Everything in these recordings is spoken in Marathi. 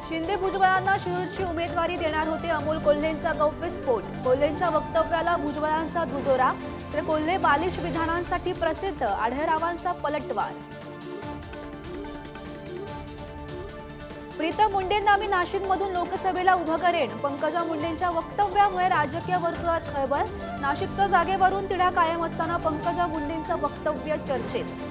शिंदे भुजबळांना शिरूरची उमेदवारी देणार होते अमोल कोल्हेंचा गौप्यस्फोट। कोल्हेंच्या वक्तव्याला भुजबळांचा दुजोरा, तर कोल्हे बालिश विधानांसाठी प्रसिद्ध, आढळरावांचा पलटवार। प्रीतम मुंडेंना मी नाशिकमधून लोकसभेला उभं करेन, पंकजा मुंडेंच्या वक्तव्यामुळे राजकीय वर्तुळात खळबळ। नाशिकच्या जागेवरून तिढा कायम असताना पंकजा मुंडेंचं वक्तव्य चर्चेत।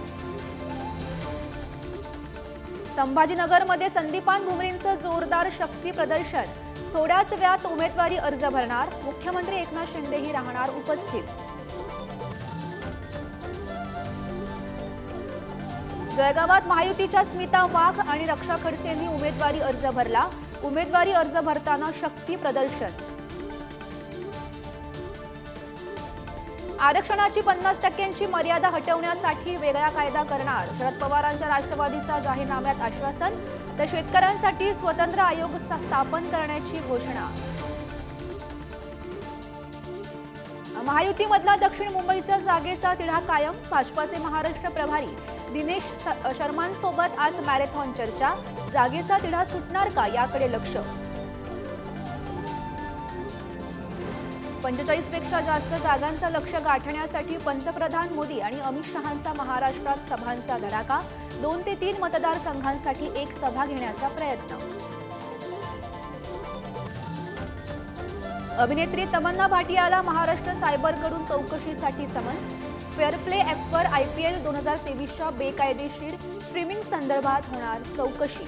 संभाजीनगरमध्ये संदीपान भुमरेंचं जोरदार शक्ती प्रदर्शन, थोड्याच वेळात उमेदवारी अर्ज भरणार, मुख्यमंत्री एकनाथ शिंदेही राहणार उपस्थित। जळगावात महायुतीच्या स्मिता वाघ आणि रक्षा खडसेंनी उमेदवारी अर्ज भरला, उमेदवारी अर्ज भरताना शक्ती प्रदर्शन। आरक्षणाची 50% मर्यादा हटवण्यासाठी वेगळा कायदा करणार, शरद पवारांच्या राष्ट्रवादीचा जाहीरनाम्यात आश्वासन, तर शेतकऱ्यांसाठी स्वतंत्र आयोग स्थापन करण्याची घोषणा। महायुतीमधला दक्षिण मुंबईच्या जागेचा तिढा कायम, भाजपाचे महाराष्ट्र प्रभारी दिनेश शर्मांसोबत आज मॅरेथॉन चर्चा, जागेचा तिढा सुटणार का याकडे लक्ष। 45 पेक्षा जास्त जागांचं लक्ष्य गाठण्यासाठी पंतप्रधान मोदी आणि अमित शहांचा महाराष्ट्रात सभांचा धडाका, 2 ते 3 मतदारसंघांसाठी एक सभा घेण्याचा प्रयत्न। अभिनेत्री तमन्ना भाटियाला महाराष्ट्र सायबरकडून चौकशीसाठी समन्स, फेअर प्ले ॲपवर IPL 2023च्या बेकायदेशीर स्ट्रीमिंग संदर्भात होणार चौकशी।